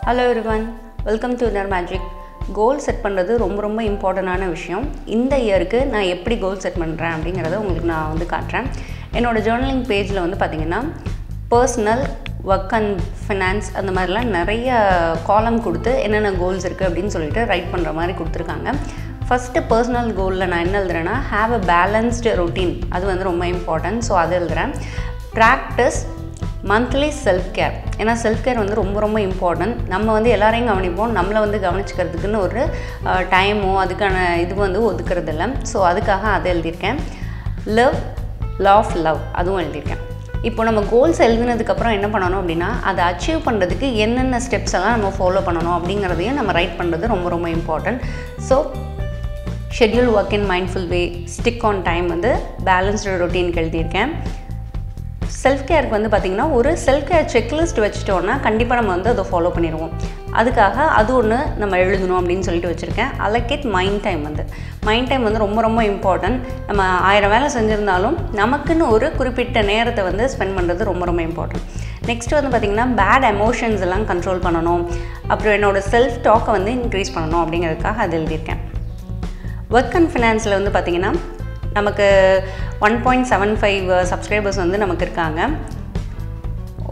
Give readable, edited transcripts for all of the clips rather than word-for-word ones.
Hello everyone, welcome to Inner Magic. Goal set பண்ணுறது ரொம்ப இம்பார்ட்டன்டான விஷயம். இந்த இயருக்கு நான் எப்படி கோல் செட் பண்ணுறேன் அப்படிங்கிறத உங்களுக்கு நான் வந்து காட்டுறேன். என்னோட ஜர்னலிங் பேஜில் வந்து பார்த்தீங்கன்னா பர்சனல், ஒர்க் அண்ட் ஃபினான்ஸ் அந்த மாதிரிலாம் நிறைய காலம் கொடுத்து என்னென்ன கோல்ஸ் இருக்குது அப்படின்னு சொல்லிட்டு ரைட் பண்ணுற மாதிரி கொடுத்துருக்காங்க. ஃபஸ்ட்டு பர்சனல் கோலில் நான் என்ன எழுதுறேன்னா ஹாவ் அ பேலன்ஸ்டு ரொட்டீன், அது வந்து ரொம்ப இம்பார்ட்டன்ட். ஸோ அது எழுதுகிறேன். ப்ராக்டிஸ் மந்த்லி செல்ஃப் கேர், ஏன்னா செல்ஃப் கேர் வந்து ரொம்ப இம்பார்ட்டன்ட். நம்ம வந்து எல்லாரையும் கவனிப்போம், நம்மளை வந்து கவனிச்சுக்கிறதுக்குன்னு ஒரு டைமோ அதுக்கான இது வந்து ஒதுக்கிறது இல்லை. ஸோ அதுக்காக அதை எழுதியிருக்கேன். லவ் அதுவும் எழுதியிருக்கேன். இப்போ நம்ம கோல்ஸ் எழுதினதுக்கப்புறம் என்ன பண்ணணும் அப்படின்னா அதை அச்சீவ் பண்ணுறதுக்கு என்னென்ன ஸ்டெப்ஸ் எல்லாம் நம்ம ஃபாலோ பண்ணணும் அப்படிங்கிறதையும் நம்ம ரைட் பண்ணுறது ரொம்ப important. So schedule work in mindful way, stick on time வந்து பேலன்ஸ்டு ரொட்டீனுக்கு எழுதியிருக்கேன். செல்ஃப் கேருக்கு வந்து பார்த்திங்கன்னா ஒரு செல்ஃப் கேர் செக்லிஸ்ட் வச்சுட்டோன்னா கண்டிப்பாக நம்ம வந்து அதை ஃபாலோ பண்ணிடுவோம். அதுக்காக அது ஒன்று நம்ம எழுதணும் அப்படின்னு சொல்லிட்டு வச்சுருக்கேன். அலோகேட் மைண்ட் டைம் வந்து ரொம்ப இம்பார்ட்டன்ட். நம்ம 1000 வேலை செஞ்சுருந்தாலும் நமக்குன்னு ஒரு குறிப்பிட்ட நேரத்தை வந்து ஸ்பெண்ட் பண்ணுறது ரொம்ப இம்பார்ட்டன்ட். நெக்ஸ்ட் வந்து பார்த்திங்கன்னா பேட் எமோஷன்ஸ் எல்லாம் கண்ட்ரோல் பண்ணணும், அப்புறம் என்னோடய செல்ஃப் டாக்கை வந்து இன்க்ரீஸ் பண்ணணும் அப்படிங்கிறதுக்காக அது எழுதியிருக்கேன். ஒர்க் அண்ட் ஃபினான்ஸில் வந்து பார்த்திங்கன்னா நமக்கு 1.75 சப்ஸ்கிரைபர்ஸ் வந்து நமக்கு இருக்காங்க.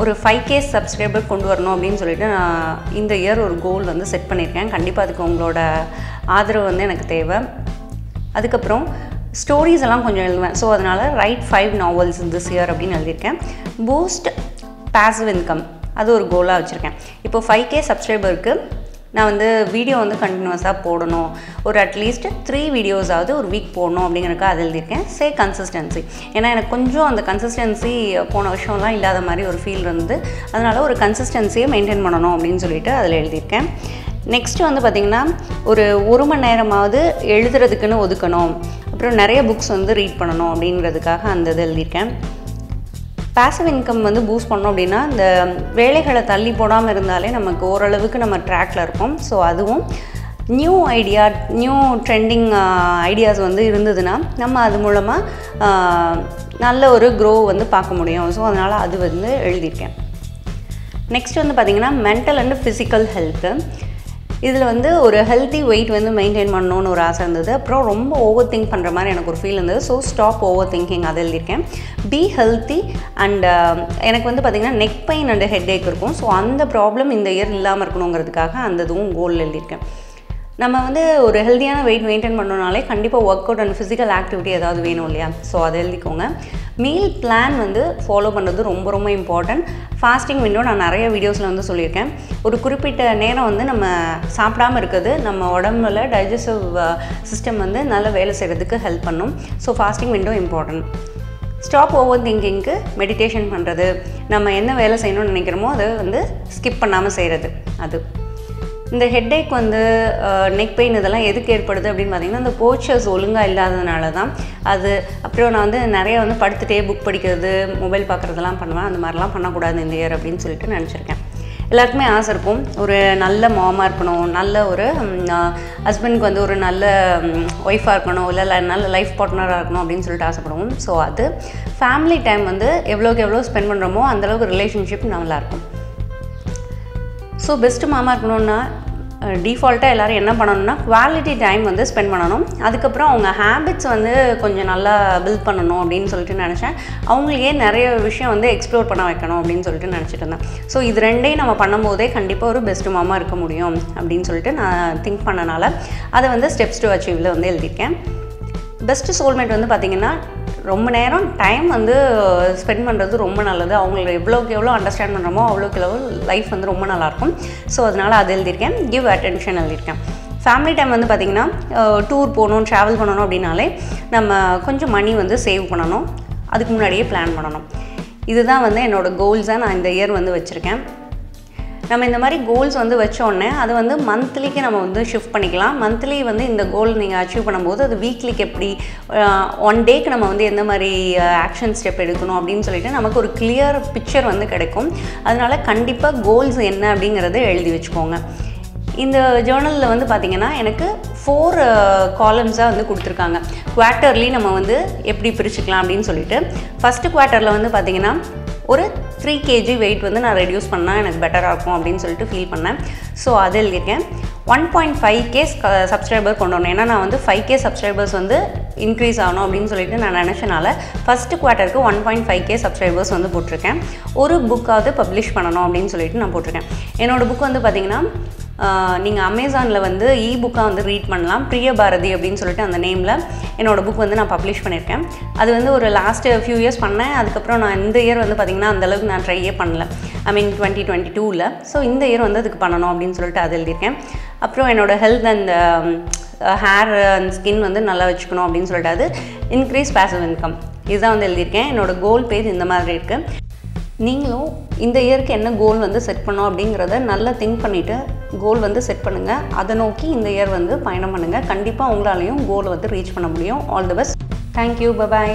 ஒரு 5K சப்ஸ்கிரைபர் கொண்டு வரணும் அப்படின்னு சொல்லிட்டு நான் இந்த இயர் ஒரு கோல் வந்து செட் பண்ணியிருக்கேன். கண்டிப்பாக அதுக்கு உங்களோட ஆதரவு வந்து எனக்கு தேவை. அதுக்கப்புறம் ஸ்டோரிஸ் எல்லாம் கொஞ்சம் எழுதுவேன். ஸோ அதனால் ரைட் 5 நாவல்ஸ் திஸ் இயர் அப்படின்னு எழுதியிருக்கேன். பூஸ்ட் பாசிவ் இன்கம், அது ஒரு கோலாக வச்சுருக்கேன். இப்போ 5K சப்ஸ்கிரைபருக்கு நான் வந்து வீடியோ வந்து கண்டினியூஸாக போடணும், ஒரு அட்லீஸ்ட் 3 வீடியோஸாவது ஒரு வீக் போடணும் அப்படிங்கிறதுக்காக அது எழுதியிருக்கேன். கன்சிஸ்டன்சி, ஏன்னா எனக்கு கொஞ்சம் அந்த கன்சிஸ்டன்சி போன வருஷம்லாம் இல்லாத மாதிரி ஒரு ஃபீல் இருந்தது. அதனால் ஒரு கன்சிஸ்டன்சியை மெயின்டைன் பண்ணணும் அப்படின்னு சொல்லிட்டு அதில் எழுதியிருக்கேன். நெக்ஸ்ட்டு வந்து பார்த்திங்கன்னா ஒரு 1 மணி நேரமாவது எழுதுறதுக்குன்னு ஒதுக்கணும், அப்புறம் நிறைய புக்ஸ் வந்து ரீட் பண்ணணும் அப்படிங்கிறதுக்காக அந்த இது எழுதியிருக்கேன். பாசிவ் இன்கம் வந்து பூஸ்ட் பண்ணோம் அப்படின்னா இந்த வேலைகளை தள்ளி போடாமல் இருந்தாலே நமக்கு ஓரளவுக்கு நம்ம ட்ராக்கில் இருப்போம். ஸோ அதுவும் நியூ ட்ரெண்டிங் ஐடியாஸ் வந்து இருந்ததுன்னா நம்ம அது மூலமாக நல்ல ஒரு க்ரோ வந்து பார்க்க முடியும். ஸோ அதனால் அது வந்து எழுதியிருக்கேன். நெக்ஸ்ட் வந்து பார்த்திங்கன்னா மென்டல் அண்ட் ஃபிசிக்கல் ஹெல்த்து, இதில் வந்து ஒரு ஹெல்த்தி வெயிட் வந்து மெயின்டைன் பண்ணணுன்னு ஒரு ஆசை இருந்தது. அப்புறம் ரொம்ப ஓவர் திங்க் பண்ணுற மாதிரி எனக்கு ஒரு ஃபீல் இருந்தது. ஸோ ஸ்டாப் ஓவர் திங்கிங், அதை எழுதியிருக்கேன். பி ஹெல்த்தி அண்ட் எனக்கு வந்து பார்த்திங்கன்னா நெக் பெயின் அண்ட் ஹெட் ஏக் இருக்கும். ஸோ அந்த ப்ராப்ளம் இந்த இயர் இல்லாமல் இருக்கணுங்கிறதுக்காக அந்த இதுவும் கோல் எழுதியிருக்கேன். நம்ம வந்து ஒரு ஹெல்த்தியான வெயிட் மெயின்டைன் பண்ணணுனாலே கண்டிப்பாக work out and physical activity ஏதாவது வேணும் இல்லையா? ஸோ அதை எழுதிக்கோங்க. மீல் பிளான் வந்து ஃபாலோ பண்ணுறது ரொம்ப இம்பார்ட்டன்ட். ஃபாஸ்டிங் விண்டோ நான் நிறைய வீடியோஸில் வந்து சொல்லியிருக்கேன். ஒரு குறிப்பிட்ட நேரம் வந்து நம்ம சாப்பிடாமல் இருக்குது நம்ம உடம்புல டைஜஸ்டிவ் சிஸ்டம் வந்து நல்லா வேலை செய்கிறதுக்கு ஹெல்ப் பண்ணும். So fasting window important. Stop over திங்கிங்க்கு மெடிடேஷன் பண்ணுறது, நம்ம என்ன வேலை செய்யணும்னு நினைக்கிறோமோ அதை வந்து ஸ்கிப் பண்ணாமல் செய்கிறது. அது இந்த ஹெட்டேக் வந்து நெக் பெயின் இதெல்லாம் எதுக்கு ஏற்படுது அப்படின்னு பார்த்திங்கன்னா இந்த போச்சர்ஸ் ஒழுங்காக இல்லாததுனால தான் அது. அப்புறம் நான் வந்து நிறைய வந்து படுத்துகிட்டே புக் படிக்கிறது, மொபைல் பார்க்குறதெல்லாம் பண்ணுவேன். அந்த மாதிரிலாம் பண்ணக்கூடாது இந்த இயர் அப்படின்னு சொல்லிட்டு நினச்சிருக்கேன். எல்லாருக்குமே ஆசை இருக்கும், ஒரு நல்ல மாமாக இருக்கணும், நல்ல ஒரு ஹஸ்பண்டுக்கு வந்து ஒரு நல்ல ஒய்ஃபாக இருக்கணும், இல்லை நல்ல லைஃப் பார்ட்னராக இருக்கணும் அப்படின்னு சொல்லிட்டு ஆசைப்படுவோம். ஸோ அது ஃபேமிலி டைம் வந்து எவ்வளோக்கு எவ்வளோ ஸ்பெண்ட் பண்ணுறோமோ அந்தளவுக்கு ரிலேஷன்ஷிப் நல்லாயிருக்கும். ஸோ பெஸ்ட்டு மாமா இருக்கணுன்னா டிஃபால்ட்டாக எல்லோரும் என்ன பண்ணணும்னா குவாலிட்டி டைம் வந்து ஸ்பெண்ட் பண்ணணும். அதுக்கப்புறம் அவங்க ஹேபிட்ஸ் வந்து கொஞ்சம் நல்லா பில்ட் பண்ணணும் அப்படின்னு சொல்லிட்டு நினச்சேன். அவங்களுக்கே நிறைய விஷயம் வந்து எக்ஸ்ப்ளோர் பண்ண வைக்கணும் அப்படின்னு சொல்லிட்டு நினச்சிட்டு இருந்தேன். ஸோ இது ரெண்டையும் நம்ம பண்ணும்போதே கண்டிப்பாக ஒரு பெஸ்ட்டு மாமா இருக்க முடியும் அப்படின்னு சொல்லிட்டு நான் திங்க் பண்ணனால அதை வந்து ஸ்டெப்ஸ் டு அச்சீவில் வந்து எழுதியிருக்கேன். பெஸ்ட்டு சோல்மேட் வந்து பார்த்திங்கன்னா ரொம்ப நேரம் டைம் வந்து ஸ்பெண்ட் பண்ணுறது ரொம்ப நல்லது. அவங்கள எவ்வளோக்கு எவ்வளோ அண்டர்ஸ்டாண்ட் பண்ணுறோமோ அவ்வளோக்கு எவ்வளோ லைஃப் வந்து ரொம்ப நல்லாயிருக்கும். ஸோ அதனால் அது எழுதியிருக்கேன். கிவ் அட்டென்ஷன் எழுதியிருக்கேன். ஃபேமிலி டைம் வந்து பார்த்திங்கன்னா டூர் போகணும், ட்ராவல் பண்ணணும் அப்படின்னாலே நம்ம கொஞ்சம் மணி வந்து சேவ் பண்ணணும், அதுக்கு முன்னாடியே பிளான் பண்ணணும். இதுதான் வந்து என்னோடய கோல்ஸாக நான் இந்த இயர் வந்து வச்சுருக்கேன். நம்ம இந்த மாதிரி கோல்ஸ் வந்து வச்சோடனே அது வந்து மந்த்லிக்கு நம்ம வந்து ஷிஃப்ட் பண்ணிக்கலாம். மந்த்லி வந்து இந்த கோல் நீங்கள் அச்சீவ் பண்ணும்போது அது வீக்லிக்கு எப்படி 1 டேக்கு நம்ம வந்து எந்த மாதிரி ஆக்ஷன் ஸ்டெப் எடுக்கணும் அப்படின்னு சொல்லிட்டு நமக்கு ஒரு கிளியர் பிக்சர் வந்து கிடைக்கும். அதனால் கண்டிப்பாக கோல்ஸ் என்ன அப்படிங்கிறத எழுதி வச்சுக்கோங்க. இந்த ஜேர்னலில் வந்து பார்த்திங்கன்னா எனக்கு 4 காலம்ஸாக வந்து கொடுத்துருக்காங்க. குவார்ட்டர்லி நம்ம வந்து எப்படி பிரிச்சுக்கலாம் அப்படின்னு சொல்லிட்டு ஃபஸ்ட்டு குவார்ட்டரில் வந்து பார்த்திங்கன்னா ஒரு 3 kg வெயிட் வந்து நான் ரெடியூஸ் பண்ணால் எனக்கு பெட்டராக இருக்கும் அப்படின்னு சொல்லிட்டு ஃபீல் பண்ணேன். ஸோ அது எழுதியிருக்கேன். 1.5k சப்ஸ்கிரைபர் கொண்டு வரணும். ஏன்னா நான் வந்து 5k சப்ஸ்கிரைபர்ஸ் வந்து இன்க்ரீஸ் ஆகணும் அப்படின்னு சொல்லிட்டு நான் நினச்சனால ஃபஸ்ட்டு குவார்ட்டருக்கு 1.5k சப்ஸ்கிரைபர்ஸ் வந்து போட்டிருக்கேன். ஒரு புக்காவது பப்ளிஷ் பண்ணணும் அப்படின்னு சொல்லிட்டு நான் போட்டிருக்கேன். என்னோடய புக் வந்து பார்த்திங்கன்னா நீங்கள் அமேசானில் வந்து புக்காக வந்து ரீட் பண்ணலாம். பிரிய பாரதி அப்படின்னு சொல்லிட்டு அந்த நேமில் என்னோடய புக் வந்து நான் பப்ளிஷ் பண்ணியிருக்கேன். அது வந்து ஒரு லாஸ்ட்டு ஃபியூ இயர்ஸ் பண்ணேன். அதுக்கப்புறம் நான் இந்த இயர் வந்து பார்த்திங்கன்னா அந்தளவுக்கு நான் ட்ரையே பண்ணல. ஐ மீன் 2022ல். ஸோ இந்த இயர் வந்து அதுக்கு பண்ணணும் அப்படின்னு சொல்லிட்டு அது எழுதியிருக்கேன். அப்புறம் என்னோடய health and hair and skin வந்து நல்லா வச்சுக்கணும் அப்படின்னு சொல்லிட்டு அது இன்க்ரீஸ் பேசிவ் இன்கம் இதுதான் வந்து எழுதியிருக்கேன். என்னோடய கோல் பேஜ் இந்த மாதிரி இருக்குது. நீங்களும் இந்த இயருக்கு என்ன கோல் வந்து செட் பண்ணோம் அப்படிங்கிறத நல்லா திங்க் பண்ணிவிட்டு கோல் வந்து செட் பண்ணுங்கள். அதை நோக்கி இந்த இயர் வந்து பயணம் பண்ணுங்கள். கண்டிப்பாக உங்களாலையும் கோல் வந்து ரீச் பண்ண முடியும். All the best. Thank you. Bye bye.